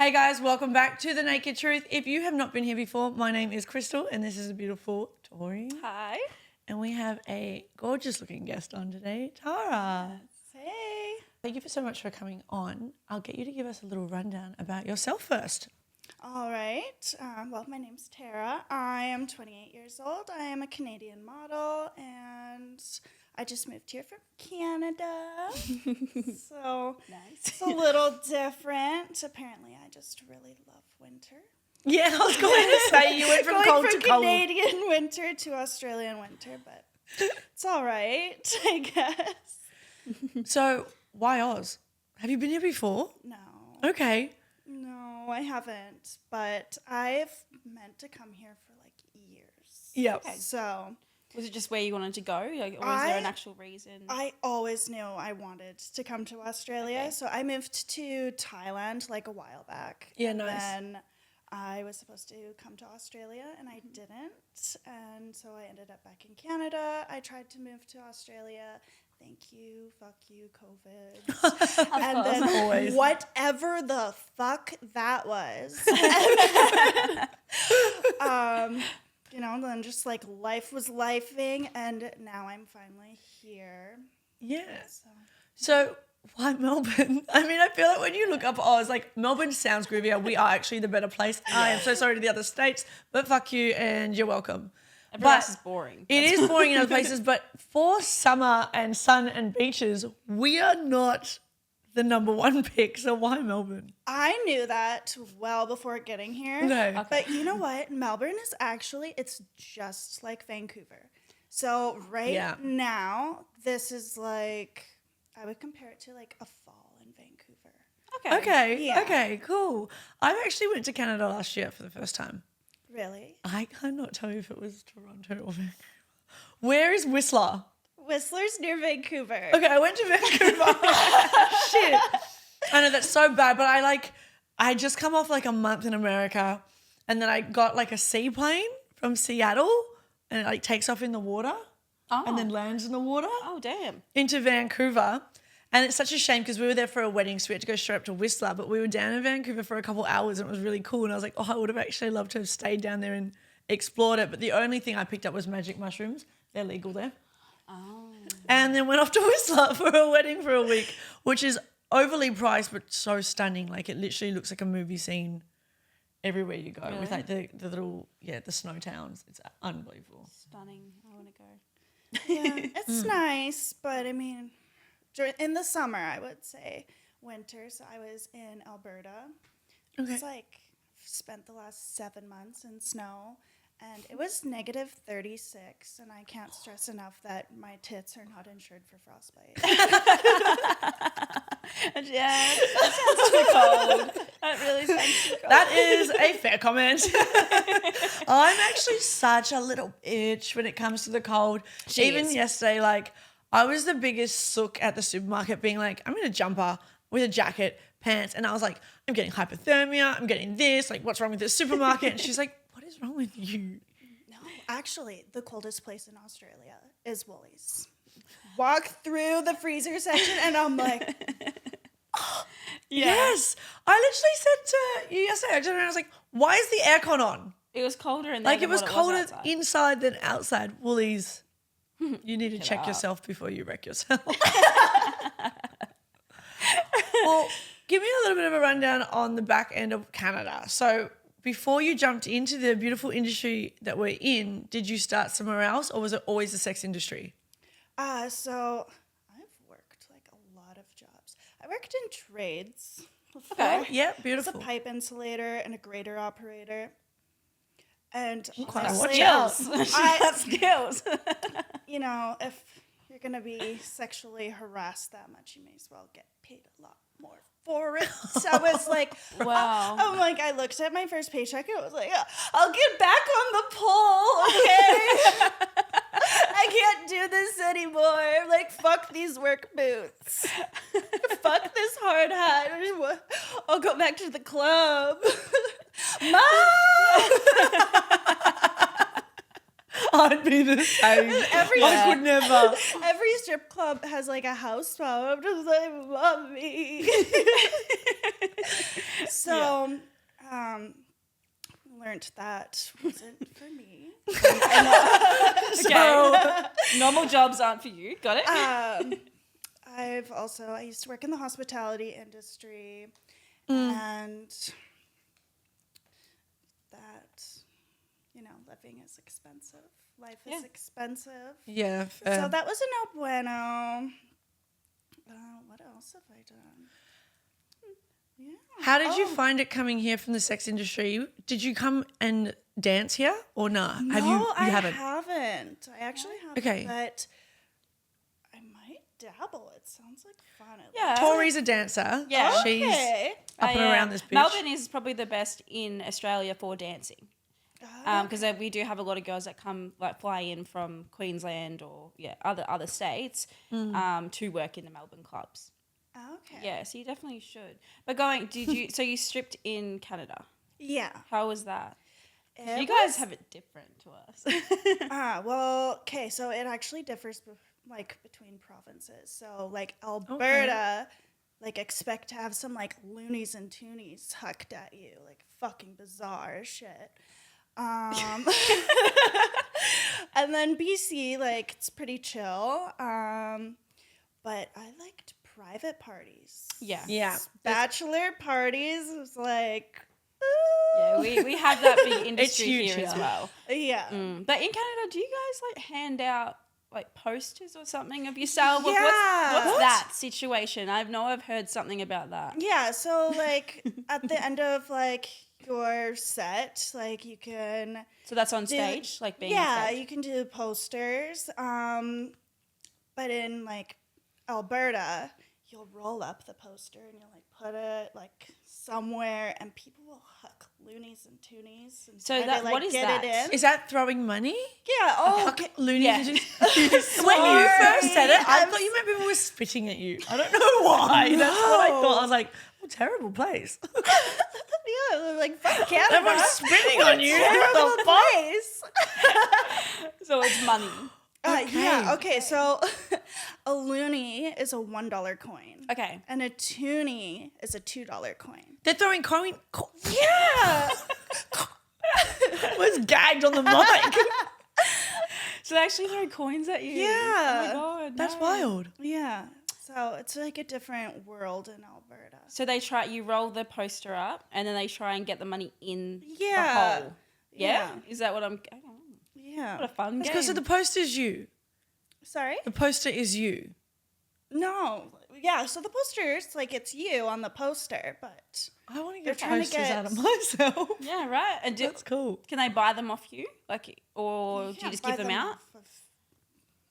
Hey guys, welcome back to The Naked Truth. If you have not been here before, my name is Krystal and this is a beautiful Tori. Hi. And we have a gorgeous looking guest on today, Tara. Hey. Thank you so much for coming on. I'll get you to give us a little rundown about yourself first. All right. Well, my name's Tara. I am 28 years old. I am a Canadian model, and I just moved here from Canada. So it's a little different. Apparently, I just really love winter. Yeah, I was going to say you went from Going cold from to cold. Canadian winter to Australian winter, but it's all right, I guess. So, why Oz? Have you been here before? No. Okay. No, I haven't, but I've meant to come here for like years. Yep. Okay. So Was it just where you wanted to go, like, or was there an actual reason? I always knew I wanted to come to Australia. Okay. So I moved to Thailand like a while back. Yeah, and nice. Then I was supposed to come to Australia and I didn't. And so I ended up back in Canada. I tried to move to Australia. Thank you, fuck you, COVID. And then Always. whatever the fuck that was. Then just like life was lifing, and now I'm finally here. Yeah. So. So, why Melbourne? I mean, I feel like when you look up Oz, like Melbourne sounds groovier. We are actually the better place. I am so sorry to the other states, but fuck you and you're welcome. Everyone But else is boring. it is boring in other places, but for summer and sun and beaches, we are not the number one pick. So why Melbourne? I knew that well before getting here. Okay. But you know what? Melbourne is actually, it's just like Vancouver. So now, this is like, I would compare it to like a fall in Vancouver. Okay. Yeah. Okay, cool. I actually went to Canada last year for the first time. Really? I cannot tell you if it was Toronto or Vancouver. Where is Whistler? Whistler's near Vancouver. Okay, I went to Vancouver. Shit. I know that's so bad, but I just come off like a month in America and then I got like a seaplane from Seattle and it like takes off in the water and then lands in the water Oh, damn. into Vancouver. And it's such a shame because we were there for a wedding, so we had to go straight up to Whistler, but we were down in Vancouver for a couple hours and it was really cool. And I was like, oh, I would have actually loved to have stayed down there and explored it. But the only thing I picked up was magic mushrooms. They're legal there. Oh. And then went off to Whistler for a wedding for a week, which is overly priced but so stunning. Like it literally looks like a movie scene everywhere you go with like the little, the snow towns. It's unbelievable. Stunning. I want to go. Yeah, it's nice, but I mean, in the summer, I would say winter. So I was in Alberta. Okay. It's like spent the last 7 months in snow, and it was negative 36. And I can't stress enough that my tits are not insured for frostbite. Yeah, that sounds too cold. That really sounds too cold. That is a fair comment. I'm actually such a little bitch when it comes to the cold. Even yesterday, like I was the biggest sook at the supermarket being like, I'm in a jumper with a jacket, pants. And I was like, I'm getting hypothermia. I'm getting this. Like, what's wrong with this supermarket? And she's like, what is wrong with you? No, actually, the coldest place in Australia is Woolies. Walk through the freezer section, and I'm like, Yes. I literally said to you yesterday, I turned around and I was like, why is the aircon on? It was colder in there Like than it was what colder outside. inside than outside. Woolies, you need to check up. yourself before you wreck yourself. Well, give me a little bit of a rundown on the back end of Canada. So before you jumped into the beautiful industry that we're in, did you start somewhere else or was it always the sex industry? so I've worked like a lot of jobs. I worked in trades. Okay. Yeah, I was a beautiful. pipe insulator and a grater operator. And Quite a honestly, watch out. She got skills. you know, if you're going to be sexually harassed that much, you may as well get paid a lot more for it. So I was like, Wow. I looked at my first paycheck and I was like, I'll get back on the pole, okay? I can't do this anymore. Like, fuck these work boots. Fuck this hard hat. I'll go back to the club. Mom! I'd be the same. I could never. Every strip club has like a house phone. I'm just like, mommy. So, learned that wasn't for me. Okay. Normal jobs aren't for you. Got it? I used to work in the hospitality industry, and that, living is expensive. Life is expensive. Yeah. So that was a no bueno. What else have I done? Yeah. How did you find it coming here from the sex industry? Did you come and dance here or not? No, I haven't? haven't. I actually haven't. Okay. But I might dabble. It sounds like fun. Yeah. Tori's a dancer. Yeah. She's Okay. up and around this bitch. Melbourne is probably the best in Australia for dancing. Because we do have a lot of girls that come, like, fly in from Queensland or other states to work in the Melbourne clubs. Okay. Yeah, so you definitely should. But so you stripped in Canada. Yeah. How was that? It You guys was- have it different to us. Well, okay, so it actually differs between provinces. So like Alberta, like expect to have some like loonies and toonies hucked at you, like fucking bizarre shit. And then BC, like it's pretty chill. But I liked private parties. Yeah. Bachelor parties was like, Yeah, we have that big industry huge here as here. well. yeah. But in Canada, do you guys like hand out like posters or something of yourself? Like, Yeah. What's What? that situation? I've heard something about that. Yeah, so like at the end of like your set, like you can So that's on stage, like being on yeah, stage. you can do posters. But in like Alberta, you'll roll up the poster and you'll like put it like somewhere, and people will huck loonies and toonies. And So try to, that- like, what is get that? it in. Is that throwing money? Yeah. Oh, Huck loonies. Yeah. When you first said it, I thought you meant people were spitting at you. I don't know why. That's what I thought. I was like, oh, terrible place. yeah, they're like fuck Canada. Everyone's spitting on you. Terrible What the fuck? place. So it's money. Yeah. Okay. So a loonie is a $1 coin. Okay. And a toonie is a $2 coin. They're throwing Yeah. was gagged on the mic. So they actually throw coins at you. Yeah. Oh my god. That's no. wild. Yeah. So it's like a different world in Alberta. So you roll the poster up and then they try and get the money in Yeah. the hole. Yeah? Yeah. Is that what I'm What a Yeah. fun game. Because the poster's you. Sorry? The poster is you. No. Yeah. So the posters, like it's you on the poster, but I want to They're get trying to posters get- out of myself. Yeah, right. And That's cool. can they buy them off you? Like, or do you just give them out?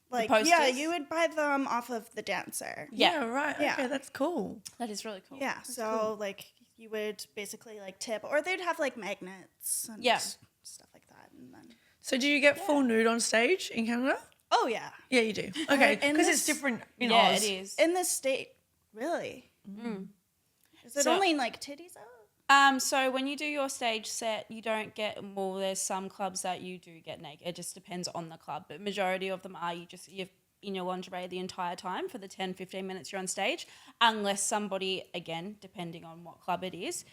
Like, posters? yeah, you would buy them off of the dancer. Yeah. Right. Yeah. Okay, that's cool. That is really cool. Yeah. So like you would basically like tip, or they'd have like magnets and Yeah. stuff like that, and then. So do you get full nude on stage in Canada? Oh yeah. Yeah, you do. Okay, in because it's this- different in Yeah, Oz. it is. In this state, really? Is it So- only like titties out? So when you do your stage set, you don't get there's some clubs that you do get naked. It just depends on the club, but majority of them are you're in your lingerie the entire time for the 10-15 minutes you're on stage, unless somebody, again, depending on what club it is,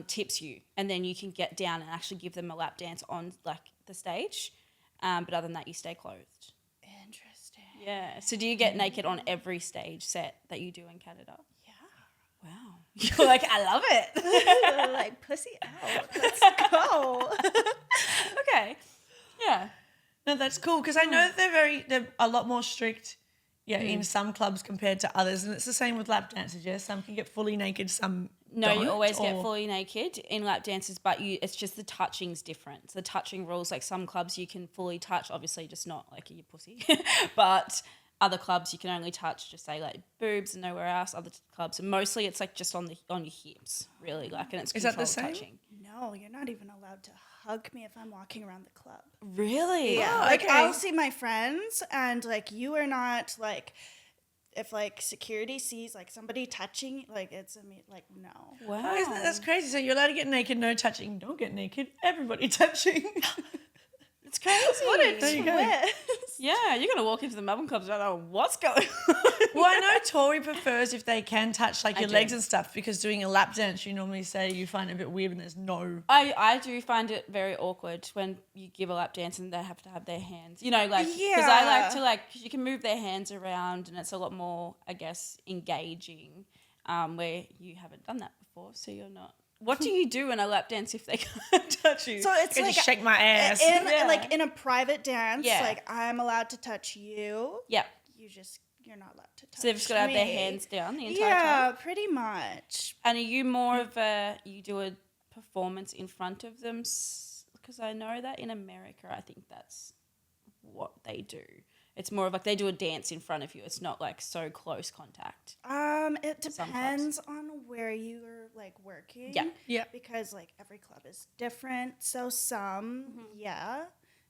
tips you, and then you can get down and actually give them a lap dance on like the stage. But other than that, you stay clothed. Interesting. Yeah. So do you get naked on every stage set that you do in Canada? Yeah. Wow. You're like, I love it. Like pussy out. Let's go. Okay. Yeah. No, that's cool because I know that they're a lot more strict, in some clubs compared to others, and it's the same with lap dancers. Yeah, some can get fully naked, some No, don't, you always get or- fully naked in lap dances, but it's just the touching's different. So the touching rules, like some clubs you can fully touch, obviously just not like your pussy, but other clubs you can only touch just say like boobs and nowhere else. Other clubs, and mostly it's like just on your hips, really, like, and it's Is that the controlled same? touching. No, you're not even allowed to hug me if I'm walking around the club. Really? Yeah, Oh, like okay. I'll see my friends, and like you are not like, if like security sees like somebody touching, like it's like no. Wow. Oh, that's crazy. So you're allowed to get naked, no touching. Don't get naked. Everybody touching. It's crazy. What a There you go. twist. Yeah, you're gonna walk into the Melbourne clubs and I don't know what's going on. Well, I know Tori prefers if they can touch like I your do. legs and stuff, because doing a lap dance, you normally say you find it a bit weird when there's no. I do find it very awkward when you give a lap dance and they have to have their hands, because I like Yeah. to cause you can move their hands around and it's a lot more, I guess, engaging, where you haven't done that before, so you're not. What do you do in a lap dance if they can't touch you? So it's I like just shake my ass. in a private dance, Yeah. like I'm allowed to touch you. Yeah. You're not allowed to touch So they've just got to have their me. hands down the entire Yeah, time. pretty much. And are you more of you do a performance in front of them? Because I know that in America, I think that's what they do. It's more of like they do a dance in front of you. It's not like so close contact. It Some depends on where you're like working. Yeah. Yeah. Because like every club is different. So some, yeah,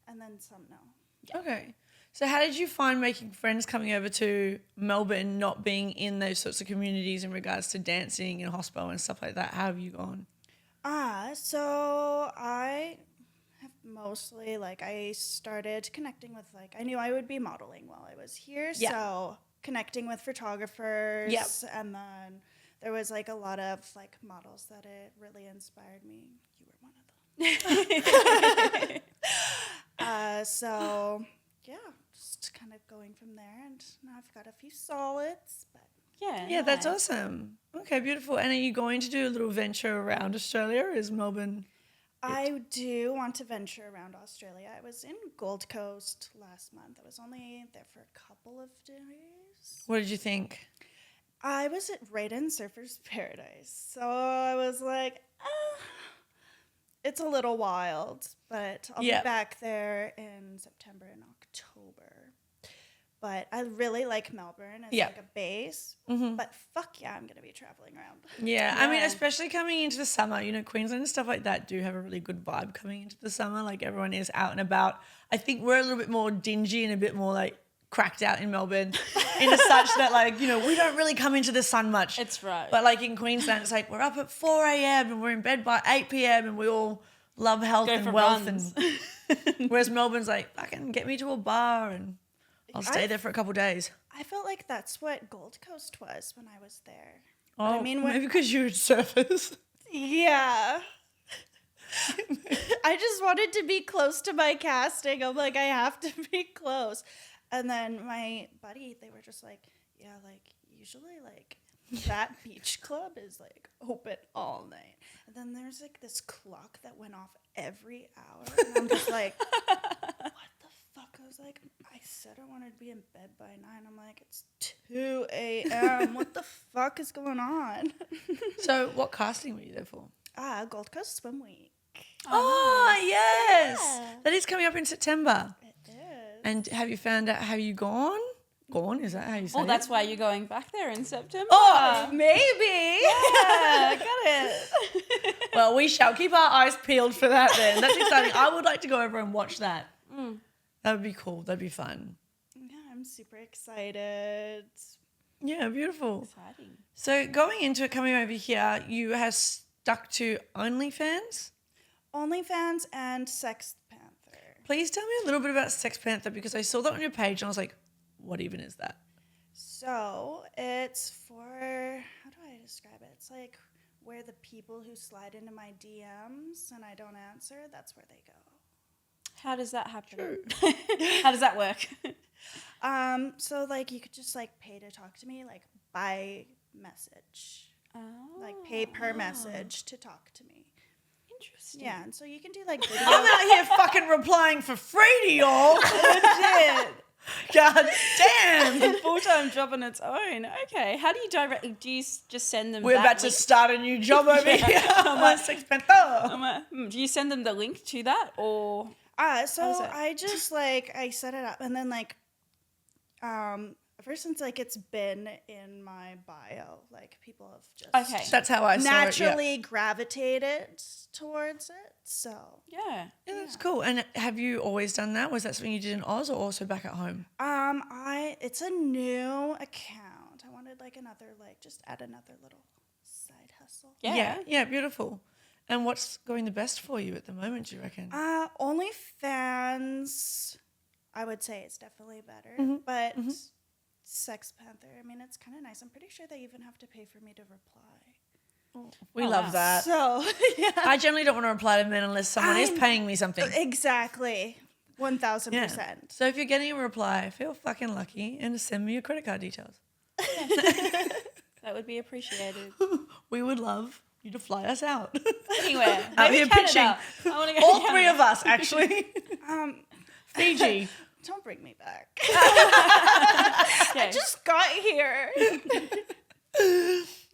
and then some no. Okay. So how did you find making friends coming over to Melbourne, not being in those sorts of communities in regards to dancing and hospital and stuff like that? How have you gone? So I have mostly like I started connecting with like I knew I would be modeling while I was here. Yeah. So connecting with photographers. Yep. And then there was like a lot of like models that it really inspired me. You were one of them. So yeah, just kind of going from there, and now I've got a few solids, but Yeah, that's awesome. Okay, beautiful. And are you going to do a little venture around Australia? Or is Melbourne? I do want to venture around Australia. I was in Gold Coast last month. I was only there for a couple of days. What did you think? I was right in Surfer's Paradise, so I was like, it's a little wild, but I'll be back there in September and October. But I really like Melbourne as like a base. But fuck yeah, I'm going to be traveling around. Yeah, I mean, especially coming into the summer, Queensland and stuff like that do have a really good vibe coming into the summer. Like everyone is out and about. I think we're a little bit more dingy and a bit more like cracked out in Melbourne in as such that like, we don't really come into the sun much. It's right. But like in Queensland, it's like we're up at 4 a.m. and we're in bed by 8 p.m. and we all love health Go and for wealth. runs. And whereas Melbourne's like, fucking get me to a bar and I'll stay there for a couple of days. I felt like that's what Gold Coast was when I was there. Oh, I mean, maybe because you're surfers. Yeah. I just wanted to be close to my casting. I'm like, I have to be close. And then my buddy, they were just like, yeah, like usually like that beach club is like open all night. And then there's like this clock that went off every hour. And I'm just like, what the fuck? I was like, I said I wanted to be in bed by 9. I'm like, it's 2 a.m. What the fuck is going on? So what casting were you there for? Gold Coast Swim Week. Oh, yes. Yeah. That is coming up in September. It is. And have you found out, have you gone? Gone? Is that how you say Well, it? that's why you're going back there in September. Oh, Maybe. yeah, got it. well, we shall keep our eyes peeled for that then. That's exciting. I would like to go over and watch that. That would be cool. That'd be fun. Yeah, I'm super excited. Yeah, beautiful. Exciting. So going into it, coming over here, you have stuck to OnlyFans. OnlyFans and Sex Panther. Please tell me a little bit about Sex Panther, because I saw that on your page and I was like, what even is that? So it's for, how do I describe it? It's like where the people who slide into my DMs and I don't answer, that's where they go. How does that happen? How does that work? So like you could just like pay to talk to me, like by message. Like pay per message to talk to me. Interesting. Yeah, and so you can do like video. I'm out here fucking replying for free to y'all. Legit. God damn. Full-time job on its own. Okay. How do you do you just send them We're that about to link? start a new job over here. I'm on Sex Panther. Do you send them the link to that or? So How is it? I just like I set it up and then like ever since like it's been in my bio, like people have just Okay. That's how I saw it. Yeah. naturally gravitated towards it. So Yeah. Yeah, that's cool. And have you always done that? Was that something you did in Oz or also back at home? it's a new account. I wanted like another like just add another little side hustle. Yeah. Yeah, beautiful. And what's going the best for you at the moment, do you reckon? OnlyFans, I would say it's definitely better. But Sex Panther, I mean, it's kind of nice. I'm pretty sure they even have to pay for me to reply. We love that. So, yeah. I generally don't want to reply to men unless someone is paying me something. Exactly. 1,000%. Yeah. So if you're getting a reply, feel fucking lucky and send me your credit card details. That would be appreciated. We would love you to fly us out. Anywhere. Out Maybe here Canada. pitching. I want to go All to three Canada. of us, actually. Fiji. Don't bring me back. Okay. I just got here.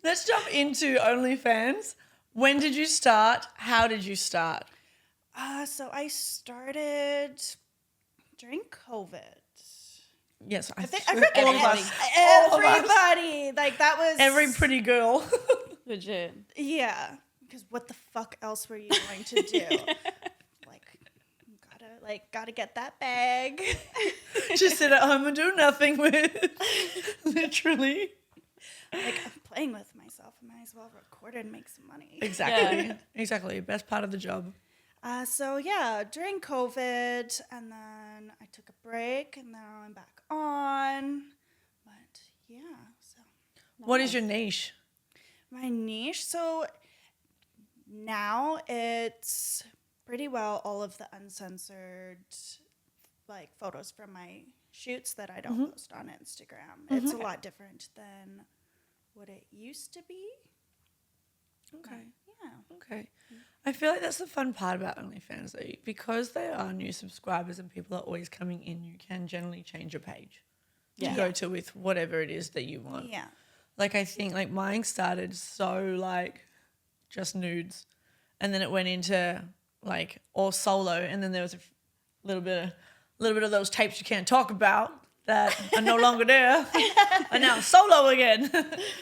Let's jump into OnlyFans. When did you start? How did you start? So I started during COVID. Yes, I think I forget all of us. Everybody. Like, that was... Every pretty girl. Legit. Yeah. Because what the fuck else were you going to do? Gotta get that bag. Just sit at home and do nothing with. Literally. I'm playing with myself. I might as well record it and make some money. Exactly. Yeah. Exactly. Best part of the job. So yeah, during COVID, and then I took a break, and now I'm back on. But yeah, so What is your niche? my niche. So now it's pretty well all of the uncensored photos from my shoots that I don't post on Instagram. It's a lot different than what it used to be. Okay. Yeah. Okay. I feel like that's the fun part about OnlyFans though. Because they are new subscribers and people are always coming in, you can generally change your page to go to with whatever it is that you want. Yeah. Like I think like mine started so just nudes, and then it went into all solo, and then there was a little bit of those tapes you can't talk about that are no longer there, and now solo again.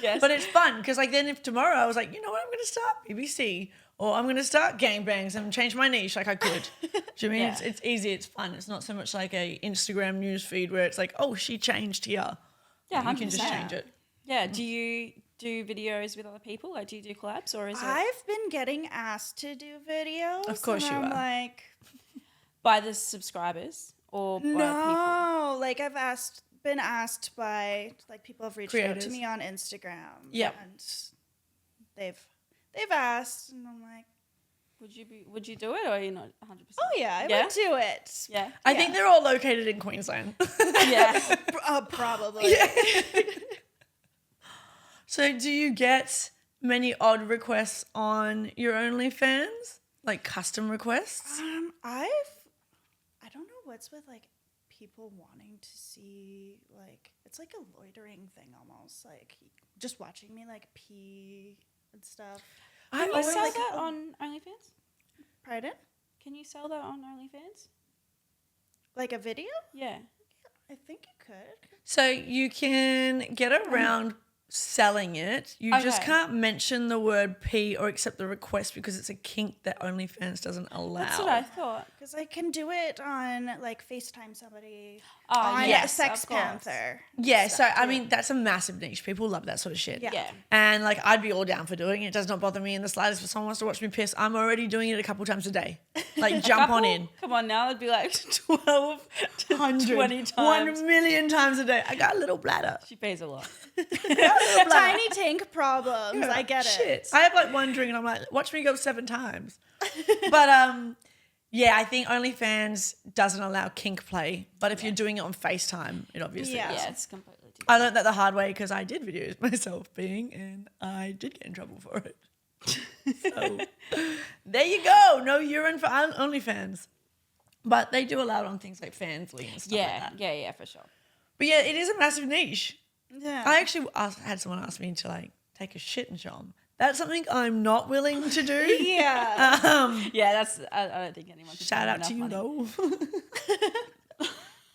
Yes. But it's fun because then if tomorrow I was like, you know what, I'm gonna start BBC or I'm gonna start gangbangs and change my niche, I could. Do you mean Yeah. it's easy, it's fun. It's not so much like a Instagram news feed where it's like, oh, she changed here. Yeah, You can just 100%. change it. Yeah. Do you do videos with other people? Like, do you do collabs, or is it I've been getting asked to do videos. Of course and you I'm are. like, by the subscribers or by people? no. I've been asked by people have reached out Creators. to me on Instagram. Yep. And they've asked, and I'm like, Would you do it, or are you not 100%? oh yeah, I Yeah? would do it. Yeah. I think they're all located in Queensland. Yeah. Probably. So do you get many odd requests on your OnlyFans? Like custom requests? I don't know what's with people wanting to see it's like a loitering thing almost, just watching me pee and stuff. Can you always sell that on OnlyFans? Pardon? Can you sell that on OnlyFans? Like a video? Yeah. I think you could. So you can get around selling it. You just Okay. can't mention the word P or accept the request because it's a kink that OnlyFans doesn't allow. That's what I thought. Because I can do it on FaceTime somebody Oh, on yes, Sex of course. Panther. Yeah, so I mean that's a massive niche. People love that sort of shit. Yeah. Yeah. And I'd be all down for doing it. It does not bother me in the slightest. If someone wants to watch me piss, I'm already doing it a couple times a day. Jump on in. Come on now, it'd be 12 to 20 times. 1 million times a day. I got a little bladder. She pays a lot. Tiny tank problems. I get it. Shit. I have one drink and I'm like, watch me go 7 times. But yeah, I think OnlyFans doesn't allow kink play. But if you're doing it on FaceTime, it obviously Yeah. does. Yeah, it's completely different. I learned that the hard way because I did videos myself being, and I did get in trouble for it. So there you go. No urine for OnlyFans. But they do allow it on things like Fansly and stuff like Yeah, that. yeah, for sure. But yeah, it is a massive niche. Yeah. I actually had someone ask me to take a shit and show them. That's something I'm not willing to do. yeah. Yeah, I don't think anyone can Shout pay out enough to you money. though.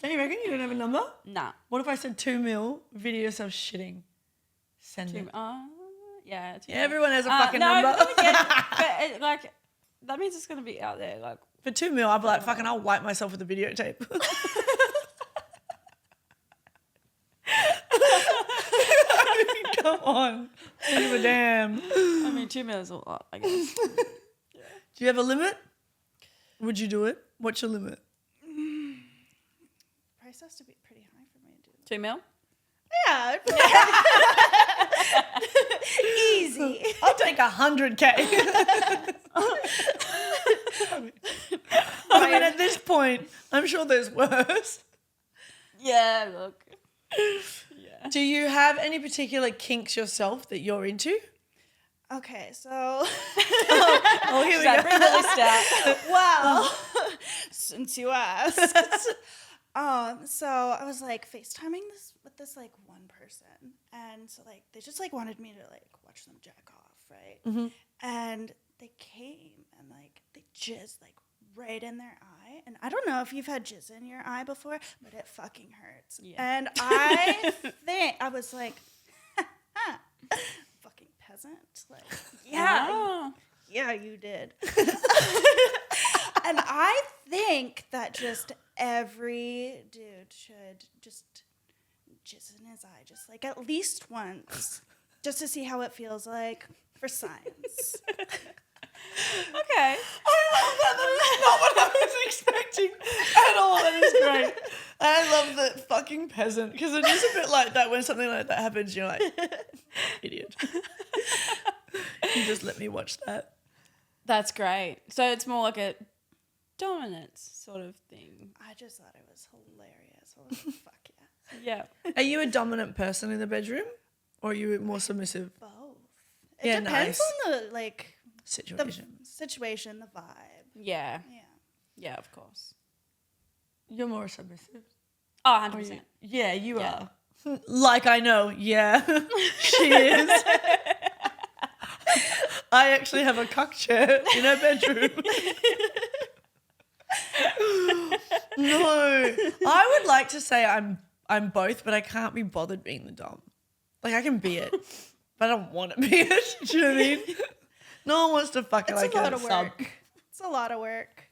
Don't you reckon you don't have a number? Nah. What if I said 2 mil, video yourself shitting? Send it. Yeah. Yeah, everyone has a fucking no, number. But that means it's gonna be out there. For 2 mil, I'll be like, fucking, I'll wipe myself with a videotape. Come on. Give a damn. I mean, 2 mil is a lot, I guess. Do you have a limit? Would you do it? What's your limit? Price has to be pretty high for me to do that. 2 mil? Yeah. Easy. I'll take 100K. I mean, at this point, I'm sure there's worse. Yeah, look. Yeah. Do you have any particular kinks yourself that you're into? Okay, so Oh, here we So go. bring the list out. well, since you asked, so I was like FaceTiming this like one person, and so like they just like wanted me to like watch them jack off, right? Mm-hmm. And they came and like they jizzed like right in their eye, and I don't know if you've had jizz in your eye before, but it fucking hurts. Yeah. And I think I was like, fucking peasant, like yeah. Oh. Yeah, you did. And I think that just every dude should just jizz in his eye, just like at least once, just to see how it feels like for science. Okay. I love that. That is not what I was expecting at all. That is great. I love that fucking peasant, because it is a bit like that when something like that happens. You're like, idiot. You just let me watch that. That's great. So it's more like a dominance sort of thing. I just thought it was hilarious. I was like, fuck yeah. Yeah. Are you a dominant person in the bedroom, or are you more submissive? Both. It Yeah, depends nice. on the like Situation. the situation, the vibe. Yeah. Yeah. Yeah, of course. You're more submissive. Oh, Or 100%. you- yeah, you Yeah. are. Like I know. Yeah, she is. I actually have a cock chair in her bedroom. No, I would like to say I'm both, but I can't be bothered being the dom. Like I can be it, but I don't want to be it. Do you know what I mean? No one wants to fuck it It's like a lot a of sub. work. It's a lot of work.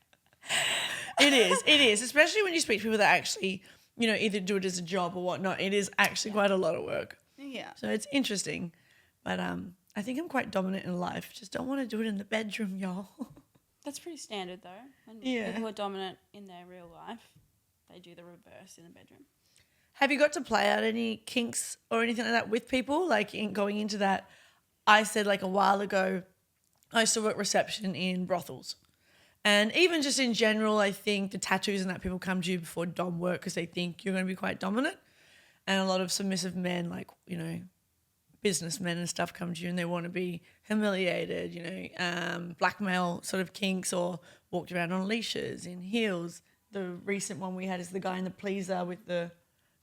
It is, especially when you speak to people that actually, either do it as a job or whatnot. It is actually quite a lot of work. Yeah. So it's interesting. But I think I'm quite dominant in life. Just don't want to do it in the bedroom, y'all. That's pretty standard though. When Yeah. people who are dominant in their real life, they do the reverse in the bedroom. Have you got to play out any kinks or anything like that with people? Like going into that, I said like a while ago, I used to work reception in brothels. And even just in general, I think the tattoos and that people come to you before dom work because they think you're going to be quite dominant. And a lot of submissive men, like, businessmen and stuff come to you and they want to be humiliated, blackmail sort of kinks or walked around on leashes in heels. The recent one we had is the guy in the pleaser with the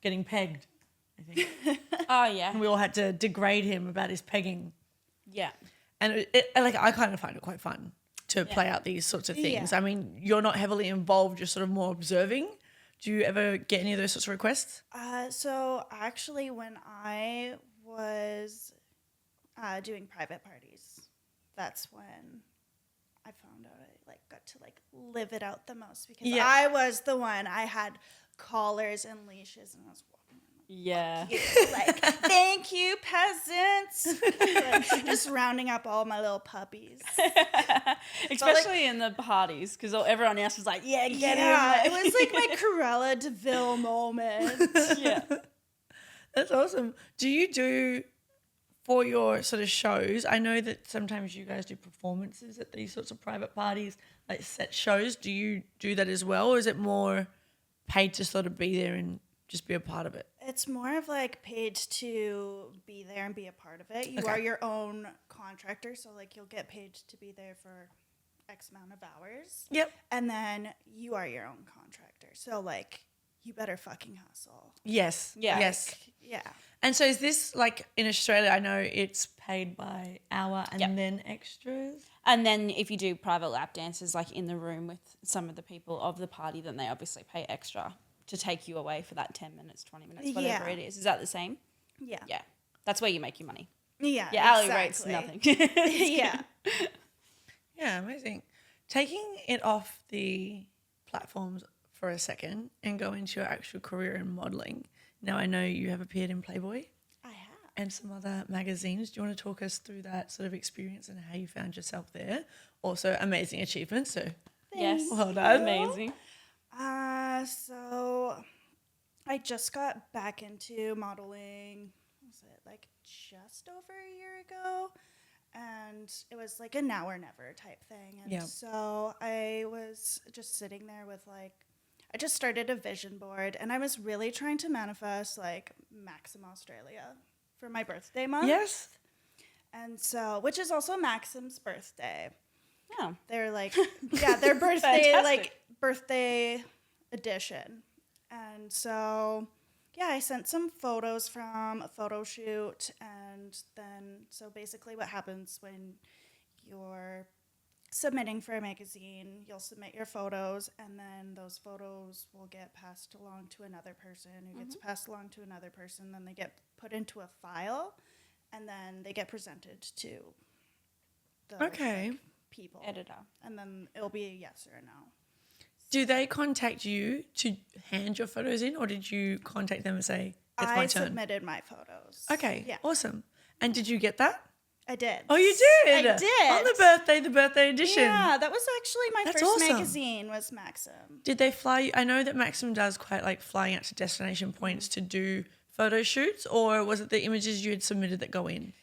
getting pegged, I think. Oh yeah. And we all had to degrade him about his pegging. Yeah. And I kind of find it quite fun to play out these sorts of things. Yeah. I mean, you're not heavily involved, you're sort of more observing. Do you ever get any of those sorts of requests? So actually, when I was doing private parties, that's when I found out I got to live it out the most because Yeah. I was the one. I had collars and leashes, and I was walking around Yeah. like, thank you, peasants. Just rounding up all my little puppies. Especially in the parties, because everyone else was like, "Yeah, get Yeah, him." it was like my Cruella DeVille moment. Yeah. That's awesome. Do you do, for your sort of shows, I know that sometimes you guys do performances at these sorts of private parties, like set shows. Do you do that as well, or is it more paid to sort of be there and just be a part of it? It's more of paid to be there and be a part of it. You Okay. are your own contractor, so you'll get paid to be there for X amount of hours. Yep. And then you are your own contractor. So you better fucking hustle. Yes. Yeah. Yes. Yeah. And so is this in Australia? I know it's paid by hour and Yep. then extras. And then if you do private lap dances, in the room with some of the people of the party, then they obviously pay extra to take you away for that 10 minutes, 20 minutes, whatever Yeah. it is. Is that the same? Yeah. Yeah. That's where you make your money. Yeah. Your hourly rate's nothing. Yeah. Yeah, amazing. Taking it off the platforms for a second and go into your actual career in modelling. Now I know you have appeared in Playboy. I have. and some other magazines. Do you want to talk us through that sort of experience and how you found yourself there? Also, amazing achievement. So, Yes. well done. Amazing. So I just got back into modeling, was it like just over a year ago? And it was like a now or never type thing. And so I was just sitting there with like, I just started a vision board and I was really trying to manifest like Maxim Australia for my birthday month. Yes. And so, which is also Maxim's birthday. Yeah. They're like, yeah, their birthday, birthday edition. And so, yeah, I sent some photos from a photo shoot. And then, so basically what happens when you're submitting for a magazine, you'll submit your photos, and then those photos will get passed along to another person who gets passed along to another person. Then they get put into a file, and then they get presented to the people. Editor. And then it'll be a yes or a no. Do they contact you to hand your photos in, or did you contact them and say, it's my I turn? submitted my photos. Okay, Yeah. awesome. And did you get that? I did. Oh, you did? I did. On the birthday edition. Yeah, that was actually my That's first awesome. magazine was Maxim. Did they fly you? I know that Maxim does quite like flying out to destination points to do photo shoots, or was it the images you had submitted that go in?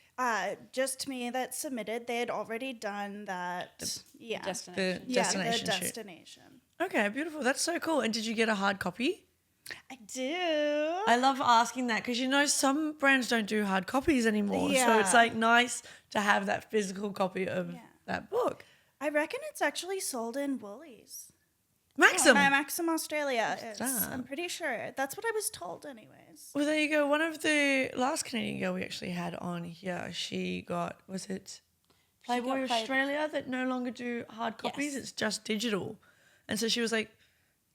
Just me that submitted. They had already done that. The Destination. destination the shoot. destination. Okay, beautiful. That's so cool. And did you get a hard copy? I do. I love asking that because, you know, some brands don't do hard copies anymore. So Yeah. it's like nice to have that physical copy of that book. I reckon it's actually sold in Woolies. Maxim. Maxim Australia is. that? I'm pretty sure. That's what I was told anyways. Well, there you go. One of the last Canadian girl we actually had on here, she got, was it Playboy Australia that no longer do hard copies? Yes. It's just digital. And so she was like,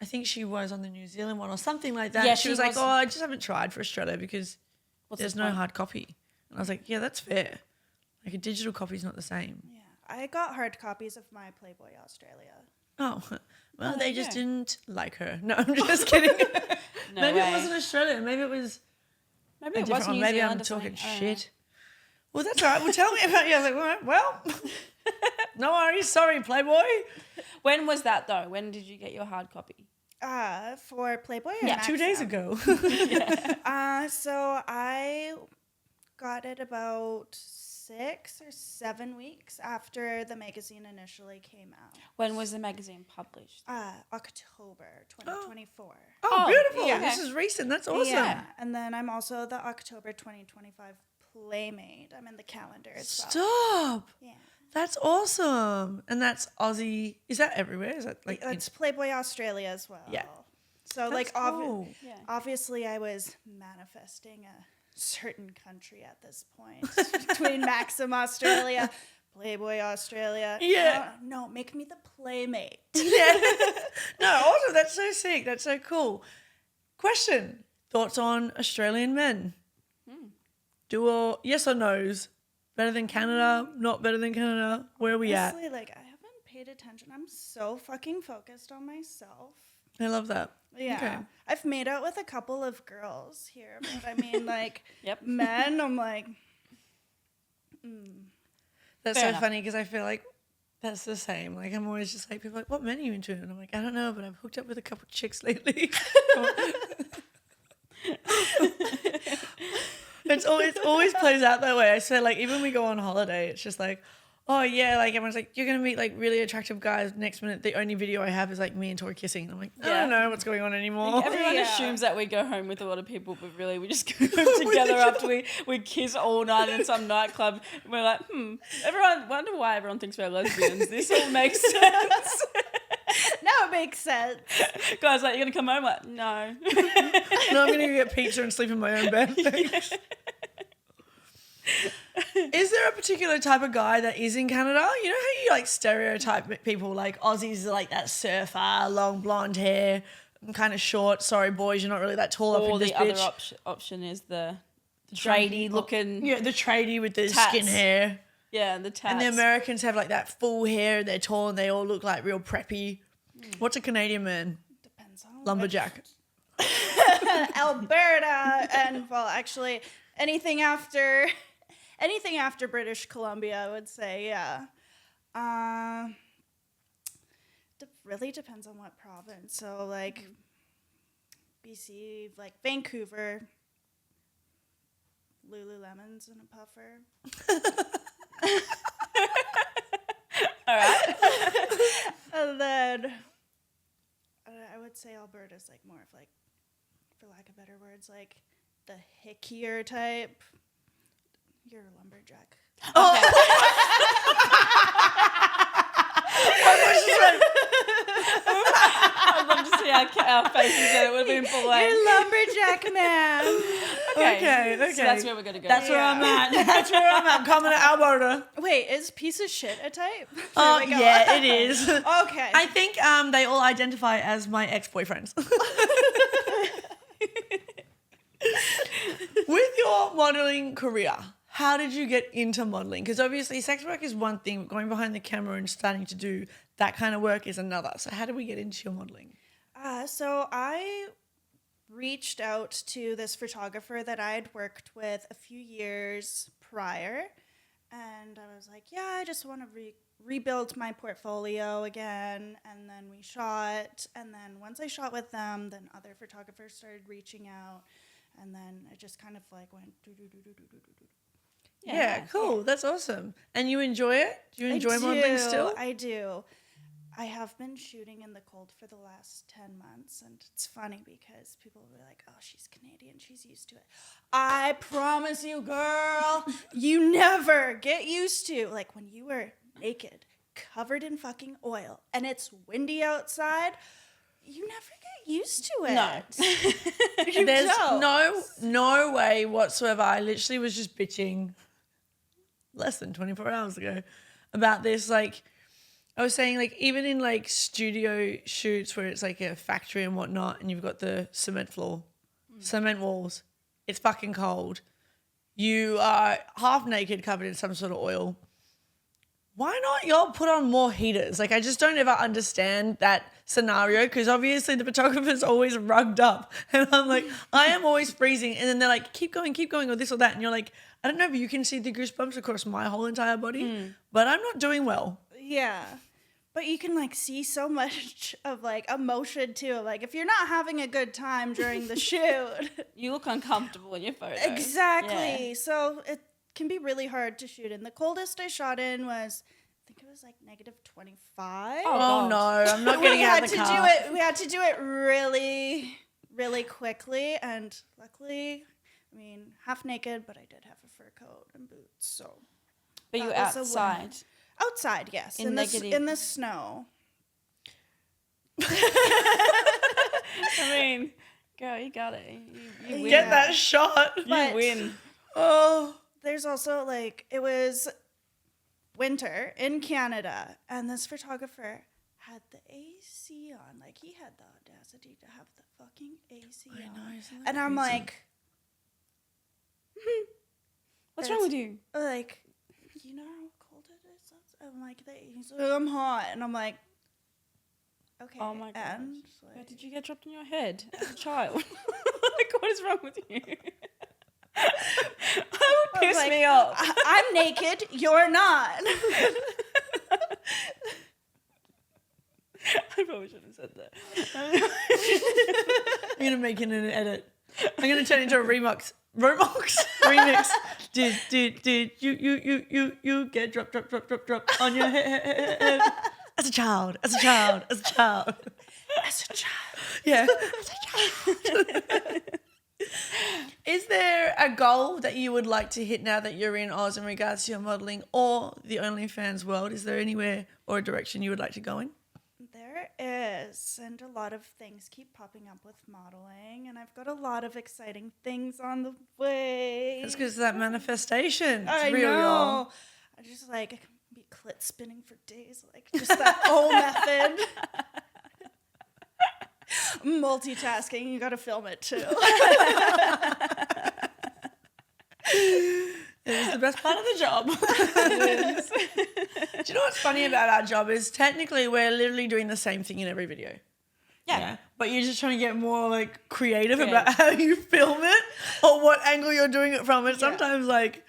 I think she was on the New Zealand one or something like that. Yeah, And she was like, oh, I just haven't tried for Australia because there's no hard copy. And I was like, yeah, that's fair. Like a digital copy is not the same. Yeah. I got hard copies of my Playboy Australia. Oh, well, they just go. didn't like her. No, I'm just kidding. No Maybe way. it wasn't Australian. Maybe it was Maybe a it different was one. New Maybe Zealand I'm or something. talking I don't know. shit. Well, that's all right. Well, tell me about you. I was like, well, no worries. Sorry, Playboy. When was that though? When did you get your hard copy? For Playboy or Yeah, 2 days Maxim? ago. So I got it about 6 or 7 weeks after the magazine initially came out. When was the magazine published? October 2024. Oh, Oh, beautiful. yeah. This is recent. That's awesome. Yeah, and then I'm also the October 2025 Playmate. I'm in the calendar as well. Stop. Yeah. That's awesome. And that's Aussie. Is that everywhere? Is that like It's Playboy Australia as well. Yeah. So That's cool. Yeah. obviously I was manifesting a certain country at this point between Maxim Australia, Playboy Australia. Yeah. No, make me the Playmate. Yeah. No, awesome. That's so sick. That's so cool. Question. Thoughts on Australian men? Yes or no's? Better than Canada? Not better than Canada? Where are we at? Honestly, like I haven't paid attention. I'm so fucking focused on myself. I love that. Yeah. Okay. I've made out with a couple of girls here, but I mean like Yep. men, I'm like That's Fair so enough. funny because I feel like that's the same. Like I'm always just like, people are like, what men are you into? And I'm like, I don't know, but I've hooked up with a couple chicks lately. It always plays out that way. I swear, like even when we go on holiday, it's just like, oh yeah, like everyone's like, you're gonna meet like really attractive guys. Next minute, the only video I have is like me and Tori kissing. And I'm like, I don't know what's going on anymore. Everyone Yeah. assumes that we go home with a lot of people, but really we just go home together after we kiss all night in some nightclub. And we're like, everyone wonder why everyone thinks we're lesbians. This all makes sense. now it makes sense. Guys, like, you're gonna come home? Like, no. No, I'm gonna go get pizza and sleep in my own bed. Is there a particular type of guy that is in Canada? You know how you like stereotype people like Aussies are like that surfer, long blonde hair, kind of short. Sorry, boys, you're not really that tall up Or in this the other bitch. option is the tradie looking. Yeah, the tradie with the Tats. skin hair. Yeah, the tats. And the Americans have like that full hair. They're tall and they all look like real preppy. What's a Canadian man? Depends on Lumberjack. Alberta, and well, actually, anything after British Columbia, I would say, yeah. Really depends on what province. So, like, BC, like Vancouver, Lululemons and a puffer. All right. And then I would say Alberta's like more of like, for lack of better words, like the hickier type. You're a lumberjack. Okay. I'd love to see our faces there. It would have been blank. You're lumberjack man. Okay. So that's where we're going to go. That's where I'm at. That's where I'm at. I'm coming to Alberta. Wait, is piece of shit a type? Oh, There we go. yeah, it is. Okay. I think they all identify as my ex-boyfriends. With your modeling career, how did you get into modeling? Because obviously sex work is one thing, but going behind the camera and starting to do that kind of work is another. So how did we get into your modeling? So I reached out to this photographer that I had worked with a few years prior. And I was like, yeah, I just want to rebuild my portfolio again. And then we shot. And then once I shot with them, then other photographers started reaching out. And then it just kind of like went do-do-do-do-do-do-do. Yeah, cool. That's awesome. And you enjoy it? Do you enjoy modeling still? I do. I have been shooting in the cold for the last 10 months, and it's funny because people will be like, oh, she's Canadian, she's used to it. I promise you, girl, you never get used to, like, when you were naked, covered in fucking oil, and it's windy outside, you never get used to it. No. There's don't. no way whatsoever. I literally was just bitching less than 24 hours ago about this. Like, I was saying, like, even in like studio shoots where it's like a factory and whatnot, and you've got the cement floor, cement walls, it's fucking cold. You are half naked, covered in some sort of oil. Why not y'all put on more heaters? Like, I just don't ever understand that scenario, because obviously the photographer's always rugged up. And I'm like, I am always freezing. And then they're like, keep going, or this or that. And you're like, I don't know if you can see the goosebumps across my whole entire body, but I'm not doing well. Yeah. But you can, like, see so much of, like, emotion, too. Like, if you're not having a good time during the shoot. You look uncomfortable in your photo. Exactly. Yeah. So it can be really hard to shoot in. The coldest I shot in was, I think it was, like, -25. Oh, no, I'm not getting out of the car. We had to do it really, really quickly. And luckily, I mean, half naked, but I did have a fur coat and boots. So. But you were that was a win. outside. Outside, yes. In the snow. I mean, girl, you got it. You win. Get that shot. You But- win. Oh. There's also, like, it was winter in Canada, and this photographer had the AC on. Like, he had the audacity to have the fucking AC I on. know, isn't that And I'm crazy? like, What's wrong with you? like, you know how cold it is? I'm like, he's like, I'm hot. And I'm like, okay. Oh my god. And, Where like, did you get dropped on your head as a child? Like, what is wrong with you? That would piss like, me off. I'm naked, you're not. I probably shouldn't have said that. I'm going to make it an edit. I'm going to turn it into a remix. Dude, you get drop on your head. As a child. Yeah. Is there a goal that you would like to hit now that you're in Oz in regards to your modelling or the OnlyFans world? Is there anywhere or a direction you would like to go in? There is, and a lot of things keep popping up with modeling, and I've got a lot of exciting things on the way. That's because of that manifestation. It's I real, know. y'all. I just, like, I can be clit spinning for days, like, just that whole method. Multitasking, you gotta film it too. It is the best part of the job. Do you know what's funny about our job is technically we're literally doing the same thing in every video. Yeah. But you're just trying to get more like creative about how you film it or what angle you're doing it from. And sometimes like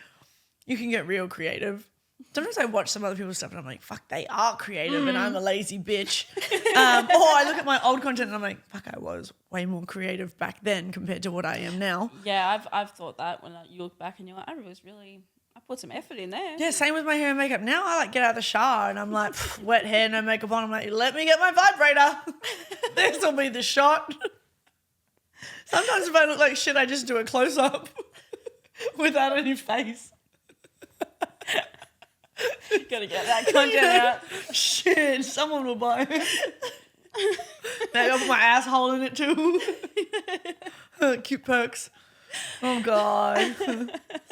you can get real creative. Sometimes I watch some other people's stuff and I'm like, fuck, they are creative and I'm a lazy bitch. Or I look at my old content and I'm like, fuck, I was way more creative back then compared to what I am now. Yeah, I've thought that when you look back and you're like, I put some effort in there. Yeah, same with my hair and makeup. Now I like get out of the shower and I'm like, wet hair, no makeup on. I'm like, let me get my vibrator. This will be the shot. Sometimes if I look like shit, I just do a close up without any face. Gotta get that content out. Shit, someone will buy it. Maybe I'll put my asshole in it too. Cute perks. Oh God.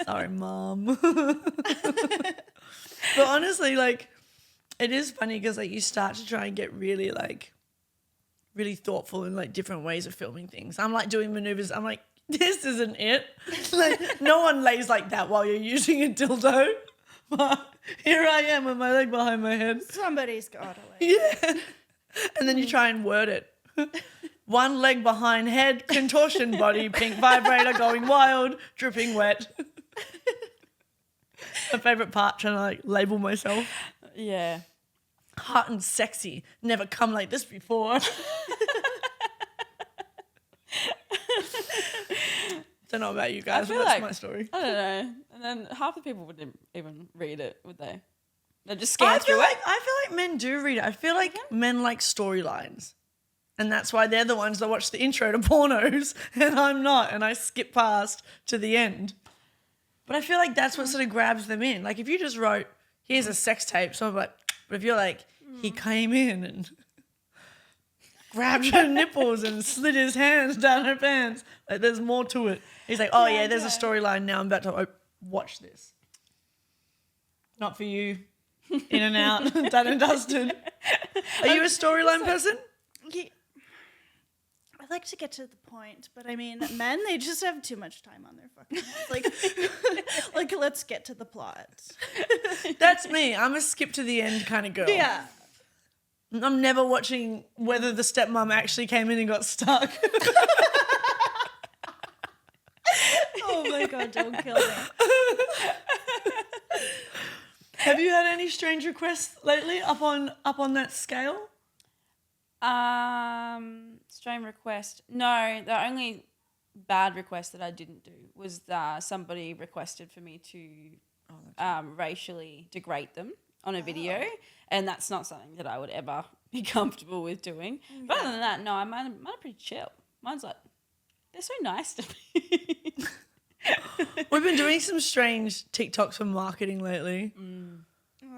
Sorry, Mom. But honestly, like, it is funny because like you start to try and get really thoughtful in like different ways of filming things. I'm like doing maneuvers. I'm like, this isn't it. Like, no one lays like that while you're using a dildo. But here I am with my leg behind my head. Somebody's gotta like. Yeah. And then you try and word it. One leg behind head, contortion body, pink vibrator, going wild, dripping wet. My favourite part, trying to like label myself. Yeah. Hot and sexy. Never come like this before. Don't know about you guys, but that's my story. I don't know. And then half the people wouldn't even read it, would they? They'd just scan through it. I feel like men do read it. I feel like men like storylines. And that's why they're the ones that watch the intro to pornos and I'm not. And I skip past to the end. But I feel like that's what sort of grabs them in. Like if you just wrote, here's a sex tape, so I'm like, but if you're like, he came in and grabbed her nipples and slid his hands down her pants, like there's more to it. He's like, oh yeah, there's a storyline now. I'm about to watch this. Not for you. In and out, done and dusted. Are you a storyline person? Yeah. I like to get to the point, but I mean, men, they just have too much time on their fucking hands. Like, let's get to the plot. That's me. I'm a skip to the end kind of girl. Yeah. I'm never watching whether the stepmom actually came in and got stuck. Oh my God, don't kill me. Have you had any strange requests lately up on that scale? Strange request. No, the only bad request that I didn't do was somebody requested for me to racially degrade them on a video, and that's not something that I would ever be comfortable with doing. But other than that, no, mine are pretty chill. Mine's like, they're so nice to me. We've been doing some strange TikToks for marketing lately.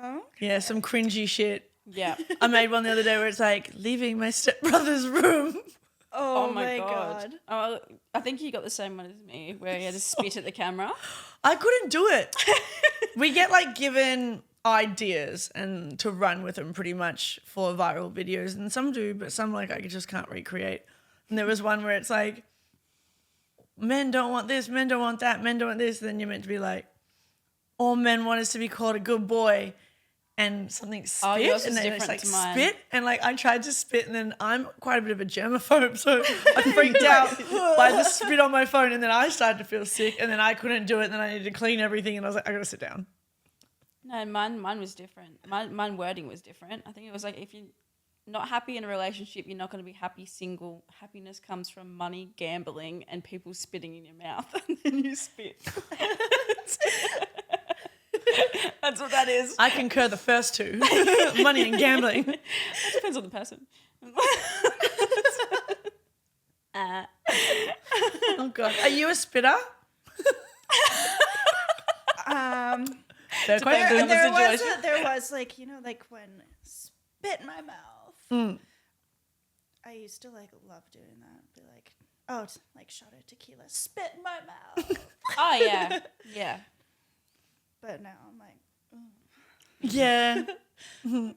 Oh. Yeah, some cringy shit. Yeah. I made one the other day where it's like, leaving my stepbrother's room. Oh my God. Oh, I think you got the same one as me, where you had to spit at the camera. I couldn't do it. We get like given ideas and to run with them pretty much for viral videos, and some do, but some like I just can't recreate. And there was one where it's like, men don't want this, men don't want that, men don't want this. And then you're meant to be like, all men want us to be called a good boy. And something spit, yours and was then it's different like to mine. spit, and like I tried to spit, and then I'm quite a bit of a germaphobe, so I freaked out by the spit on my phone, and then I started to feel sick, and then I couldn't do it, and then I needed to clean everything, and I was like, I gotta sit down. No, mine was different. Mine wording was different. I think it was like, if you're not happy in a relationship, you're not going to be happy single. Happiness comes from money, gambling, and people spitting in your mouth, and then you spit. That's what that is. I concur the first two, money and gambling. It depends on the person. Oh God, are you a spitter? Fair question. There was like, you know, like when spit in my mouth. I used to like love doing that. Be like, oh, it's like shot of tequila, spit in my mouth. Oh yeah, yeah. But now I'm like, Yeah.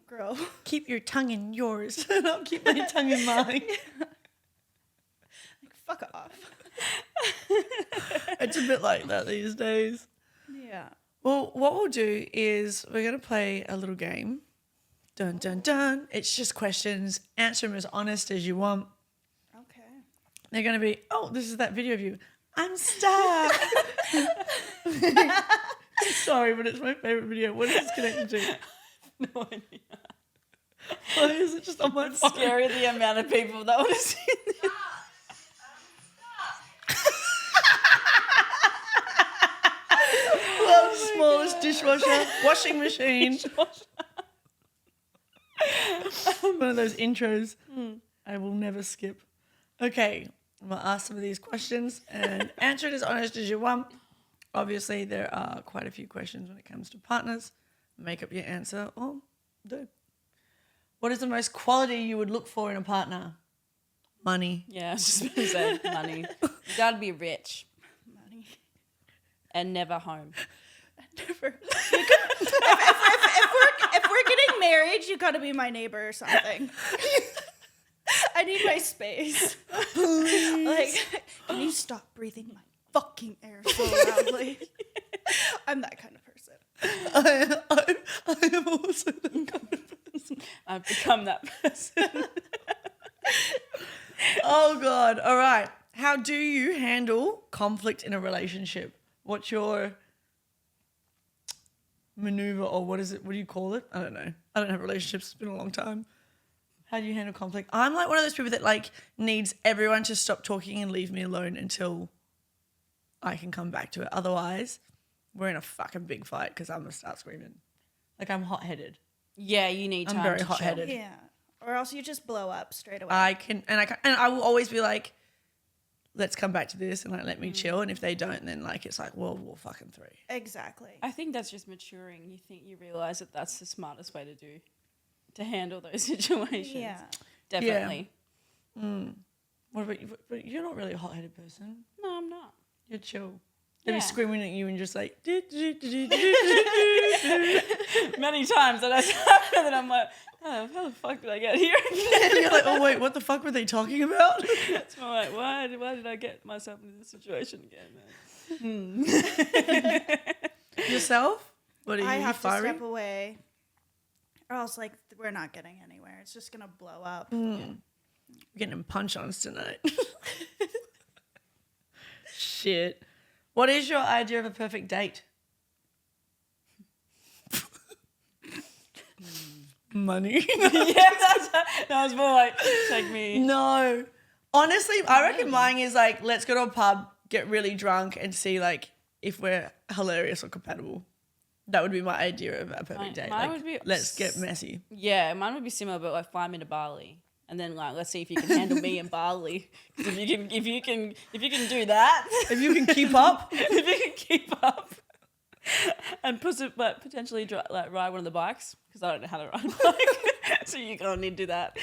girl, Keep your tongue in yours, and I'll keep my tongue in mine. like fuck off. It's a bit like that these days. Yeah. Well, what we'll do is we're going to play a little game. Dun, dun, dun. It's just questions. Answer them as honest as you want. They're going to be, oh, this is that video of you. I'm stuck. Sorry, but it's my favorite video. What is this connected to? No idea. Why is it just on my phone? Scary the amount of people that would have seen this. World's smallest dishwasher, washing machine. One of those intros I will never skip. Okay, I'm going to ask some of these questions and answer it as honest as you want. Obviously, there are quite a few questions when it comes to partners. Make up your answer or do. What is the most quality you would look for in a partner? Money. Yeah, I was just going to say money. You got to be rich. Money. And never home. Never. If we're getting married, you got to be my neighbor or something. I need my space. Please. Like, can you stop breathing my fucking air so loudly? I'm that kind of person. I am also that kind of person. I've become that person. Oh, God. All right. How do you handle conflict in a relationship? What's your maneuver, or what is it? What do you call it? I don't know. I don't have relationships. It's been a long time. How do you handle conflict? I'm like one of those people that like needs everyone to stop talking and leave me alone until I can come back to it. Otherwise, we're in a fucking big fight because I'm going to start screaming. Like, I'm hot-headed. Yeah, you need time. I'm very to hot-headed. chill. Yeah. Or else you just blow up straight away. I will always be like, let's come back to this and like let me chill. And if they don't, then like it's like World War fucking 3. Exactly. I think that's just maturing. You realize that that's the smartest way to handle those situations. Yeah. Definitely. What about you? But you're not really a hot-headed person. No, I'm not. You're chill. They'll Yeah. be screaming at you and just like, Many times that has happened, and then I'm like, oh, how the fuck did I get here? and you're like, oh wait, what the fuck were they talking about? It's more like, why did I get myself into this situation again, man? Yourself? What are you? I have fiery? to step away. Or else, like, we're not getting anywhere. It's just going to blow up. We're getting punch-ons tonight. Shit. What is your idea of a perfect date? Money. Yeah, that was more like, take me. No. Honestly, I reckon mine is like, let's go to a pub, get really drunk, and see like if we're hilarious or compatible. That would be my idea of a perfect date. Mine Like, would be let's get messy. Yeah, mine would be similar, but like fly me to Bali, and then like let's see if you can handle me in Bali. 'Cause if you can do that, If you can keep up. if you can keep up, and potentially ride one of the bikes, because I don't know how to ride a bike, so you're gonna need to do that.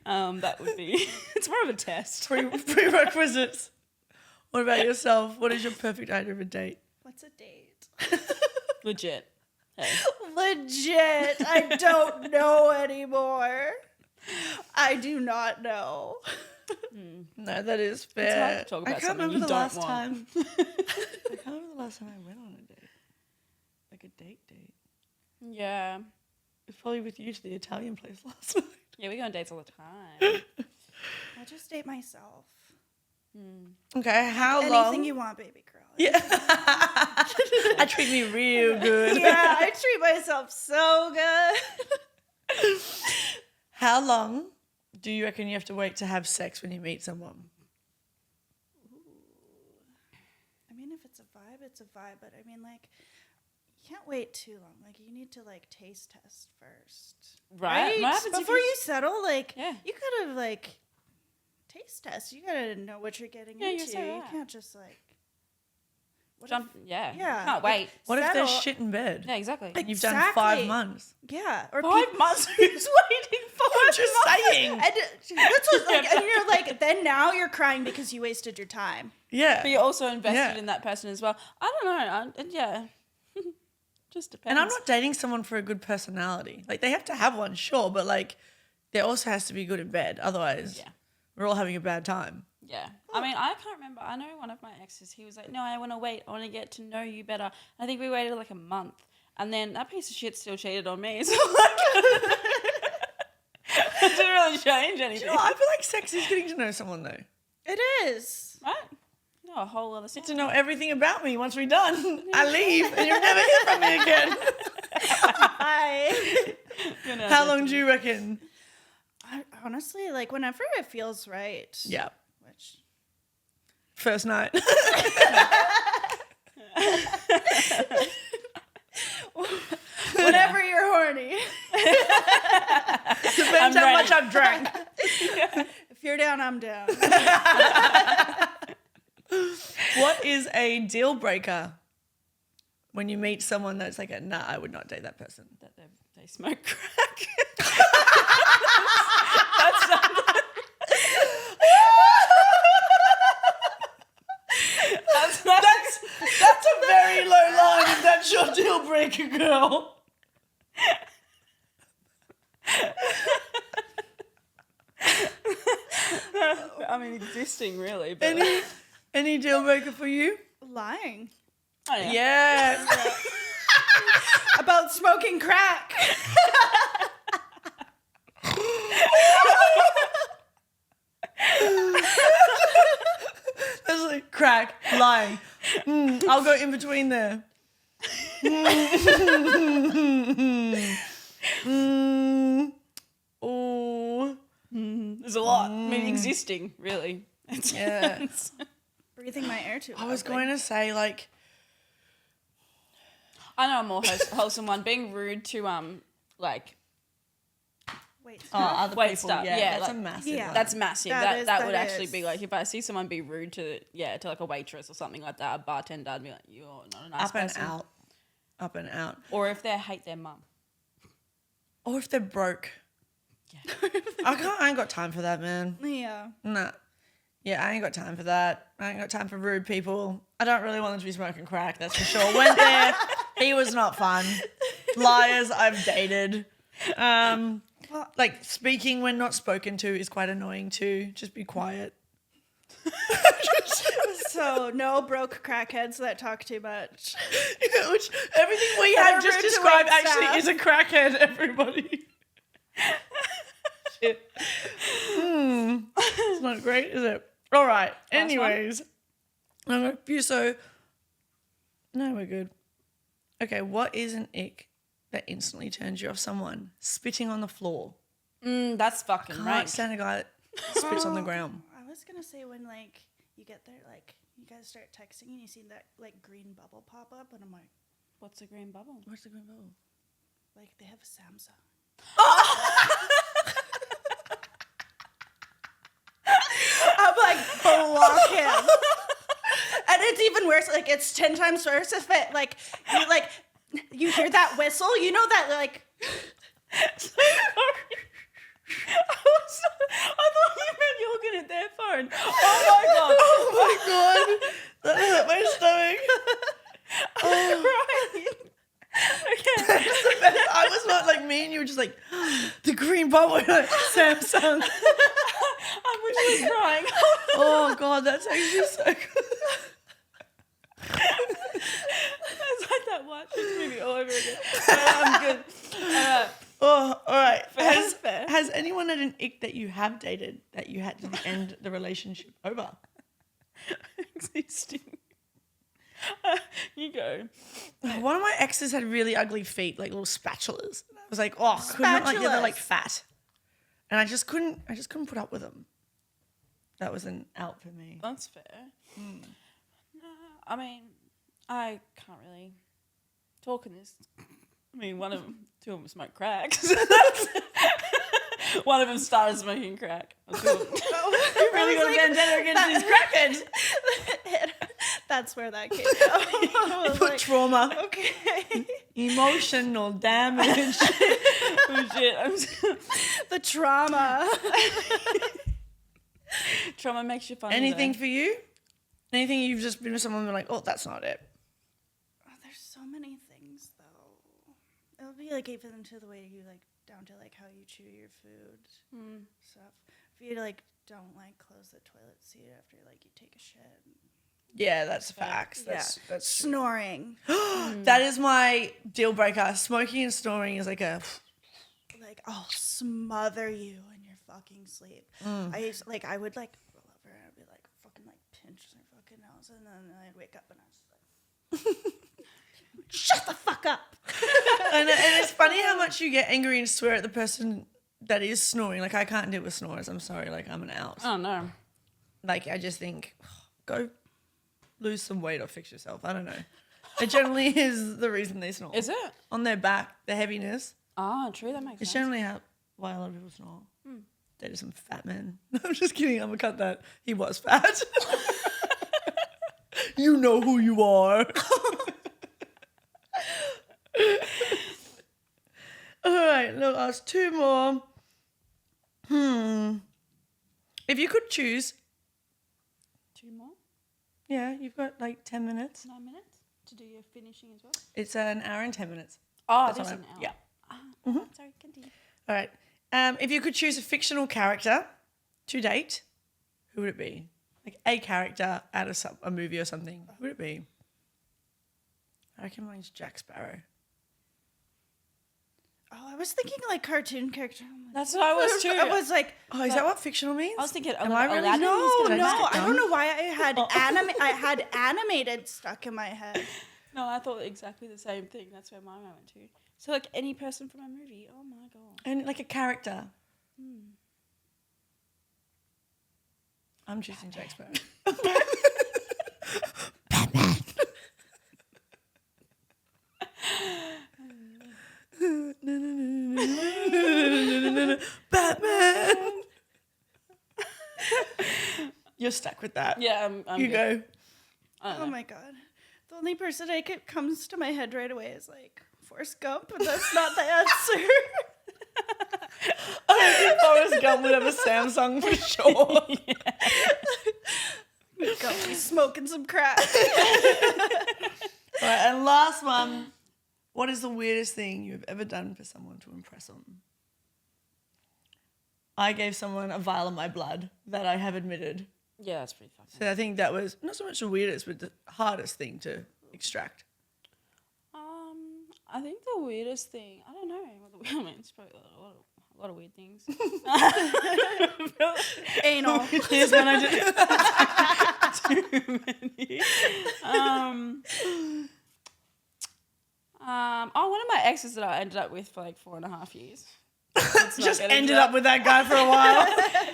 That would be. It's more of a test. Prerequisites. What about yourself? What is your perfect idea of a date? What's a date? Legit. Hey. Legit. I don't know anymore. I do not know. No, that is It's fair. hard to talk about I can't something remember you the don't last want. time. I can't remember the last time I went on a date. Like a date. Yeah. It was probably with you to the Italian place last night. Yeah, we go on dates all the time. I just date myself. Okay, how long? Anything you want, baby girl. Yeah. I treat me real good. Yeah, I treat myself so good. How long do you reckon you have to wait to have sex when you meet someone? I mean, if it's a vibe, it's a vibe. But I mean, like, you can't wait too long. Like, you need to, like, taste test first. Right? What happens if Before you settle, like, Yeah. you gotta, like, taste test. You gotta know what you're getting Yeah, you're into. so You right. can't just, like... What Jump? Yeah. Yeah. Can't wait. What if there's Settle- shit in bed? Yeah, exactly. You've done Exactly. 5 months. Yeah. Or 5 months. Who's waiting for? I'm just saying. And that's what, like, and you're like, then now you're crying because you wasted your time. Yeah. But you're also invested Yeah. in that person as well. I don't know. Yeah. Just depends. And I'm not dating someone for a good personality. Like, they have to have one, sure, but, like, there also has to be good in bed. Otherwise, Yeah. we're all having a bad time. Yeah. I mean, I can't remember. I know one of my exes, he was like, no, I want to wait. I want to get to know you better. I think we waited like a month. And then that piece of shit still cheated on me. So, like, it didn't really change anything. You know, I feel like sex is getting to know someone, though. It is. Right? You know a whole other Get side. to know everything about me once we're done. I leave and you'll never hear from me again. Bye. You know, How long do you reckon? I, honestly, like whenever it feels right. Yeah. Which First night. whenever you're horny. Depends how much I've drank. If you're down, I'm down. What is a deal breaker when you meet someone that's like, nah, I would not date that person? that they smoke crack. That's not. That's a very low line if that's your deal breaker, girl. I mean, existing really. But Any deal breaker for you? Lying oh, yeah. Yeah. about smoking crack. That's like crack, lying. I'll go in between there. Oh. There's a lot. I mean, existing really. Yeah. Breathing my air too I was loudly. going to say like, I know a more wholesome one. Being rude to like Wait. other Wait, people. stop. Yeah, Yeah, that's a like- massive Yeah. one. that's massive. That That is- would that actually is. be like if I see someone be rude to like a waitress or something like that, a bartender, I'd be like, you're not a nice up and person. out. Up and out. Or if they hate their mum. Or if they're broke. Yeah. I ain't got time for that, man. Yeah. Nah. Yeah, I ain't got time for that. I ain't got time for rude people. I don't really want them to be smoking crack, that's for sure. Went there, he was not fun. Liars I've dated. Like speaking when not spoken to is quite annoying too. Just be quiet. So no broke crackheads that talk too much. Which everything we That have are just rude to described wait actually staff. is a crackhead, everybody. Shit. It's not great, is it? All right. Anyways. No, we're good. Okay, what is an ick that instantly turns you off someone? Spitting on the floor. That's fucking Can't rank. stand a guy that spits on the ground. I was gonna say when like you get there, like you guys start texting and you see that like green bubble pop up, and I'm like, What's a green bubble? Where's the green bubble? like they have a Samsung. I'm like, block him. And it's even worse. Like it's 10 times worse if it like you hear that whistle. You know that like. I thought you meant you were looking at their phone. Oh my god. Oh my god. That hurt my stomach. Right. Okay. I was not like me and you were just like, the green bubble. Like, Samsung. I'm literally crying. Oh god, that's actually so good. It's like that White Chicks movie all over again. I'm good. Oh, all right. Fair. Has anyone had an ick that you have dated that you had to end the relationship over? Existing. You go. One of my exes had really ugly feet, like little spatulas. I was like, oh, could not like they're like Spatulas. fat, and I just couldn't put up with them. That was an out for me. That's fair. No, I mean, I can't really talk in this. I mean, two of them smoke crack. So one of them started smoking crack. You really got a vendetta against these crackheads. That's where that came from. I was Put like, trauma, okay. emotional damage. Oh shit! The trauma. Trauma makes you funny. Anything though. for you? Anything you've just been with someone and been like, oh, that's not it. Oh, there's so many things though. It'll be like even to the way you like down to like how you chew your food stuff. If you like don't like close the toilet seat after like you take a shit. Yeah, that's facts. That's Snoring. that is my deal breaker. Smoking and snoring is like a. Like I'll smother you in your fucking sleep. I would like roll over and I'd be like, and like pinch their fucking nose, and then I'd wake up and I was just like, shut the fuck up. And it's funny how much you get angry and swear at the person that is snoring. Like, I can't deal with snores. I'm sorry. Like, I'm an owl. Oh, no. Like, I just think, go lose some weight or fix yourself. I don't know. It generally is the reason they snore. Is it? On their back, the heaviness. Oh, true. That makes It's sense. generally why a lot of people snore. Dated some fat men. I'm just kidding. I'm going to cut that. He was fat. You know who you are. All right, look, I'll ask two more. If you could choose, 2 more? yeah, you've got like 10 minutes. 9 minutes to do your finishing as well? It's an hour and 10 minutes. Oh, That's this what is an hour. Yeah. Sorry, continue. All right. If you could choose a fictional character to date, who would it be? Like a character out of a movie or something. Who would it be? I reckon mine's Jack Sparrow. Oh, I was thinking like cartoon character. That's what I was too. I was like, Oh, is that what fictional means? I was thinking, Am I really? Aladdin? no, Did I just no, get I dumb? don't know why I had animated stuck in my head. No, I thought exactly the same thing. That's where my mind went to. So, like, any person from a movie. Oh, my God. And like a character. I'm choosing Jack Sparrow. Batman. You're stuck with that. Yeah, I'm You good. go. I don't Oh know. my god. The only person comes to my head right away is like Forrest Gump, but that's not the answer. I don't think Forrest Gump would have a Samsung for sure. Go be smoking some crack. All right, and last one. What is the weirdest thing you've ever done for someone to impress them? I gave someone a vial of my blood that I have admitted. Yeah, that's pretty fucking. So I think that was not so much the weirdest, but the hardest thing to extract. I think the weirdest thing, I don't know. I mean, it's probably a lot of weird things. Anal. Here's when I did. Too many. One of my exes that I ended up with for like 4.5 years. Let's not Just get into ended that. up with that guy for a while.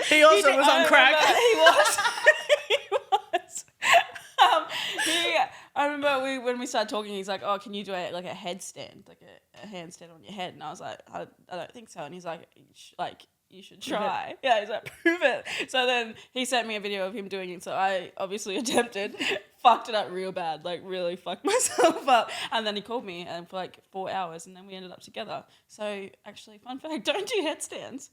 He also was on crack. He was. I remember when we started talking, he's like, "Oh, can you do a headstand, like a handstand on your head?" And I was like, "I don't think so." And he's like, you should try. Yeah, he's like, prove it. So then he sent me a video of him doing it. So I obviously attempted, fucked it up real bad, like really fucked myself up. And then he called me and for like 4 hours, and then we ended up together. So actually, fun fact: don't do headstands.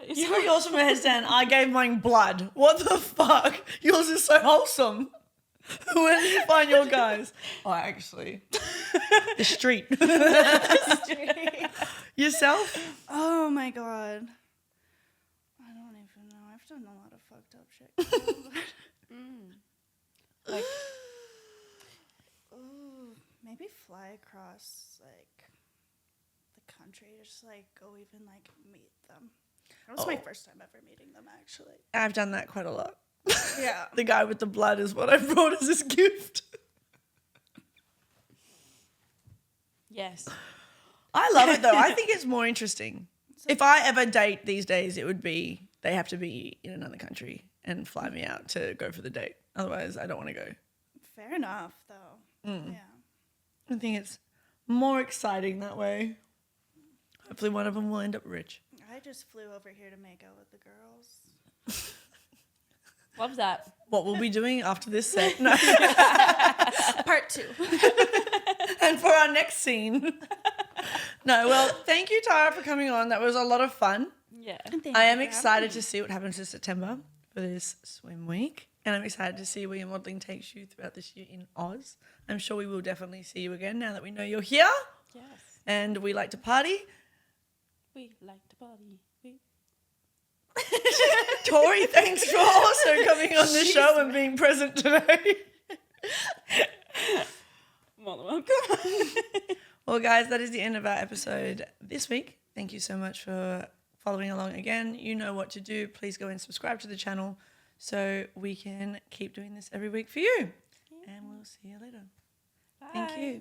You got yours from a headstand. I gave mine blood. What the fuck? Yours is so wholesome. Where did you find your guys? Oh, actually, the street. Yourself? Oh my god. I don't even know. I've done a lot of fucked up shit. Like, Ooh, maybe fly across like the country, just like go even like meet them. That was my first time ever meeting them, actually. I've done that quite a lot. Yeah. The guy with the blood is what I brought as his gift. yes. I love it though. I think it's more interesting. If I ever date these days, it would be they have to be in another country and fly me out to go for the date. Otherwise, I don't want to go. Fair enough, though. Yeah. I think it's more exciting that way. Hopefully one of them will end up rich. I just flew over here to make out with the girls. Love that. What we'll be doing after this set. No. Part 2. And for our next scene. No, well, thank you, Tara, for coming on. That was a lot of fun. Yeah. I am excited to see what happens in September for this swim week. And I'm excited to see where your modelling takes you throughout this year in Oz. I'm sure we will definitely see you again now that we know you're here. Yes. And we like to party. We like to party. Tori, thanks for also coming on the show and being present today. More than welcome. Well, guys, that is the end of our episode this week. Thank you so much for following along again. You know what to do. Please go and subscribe to the channel so we can keep doing this every week for you. And we'll see you later. Thank you.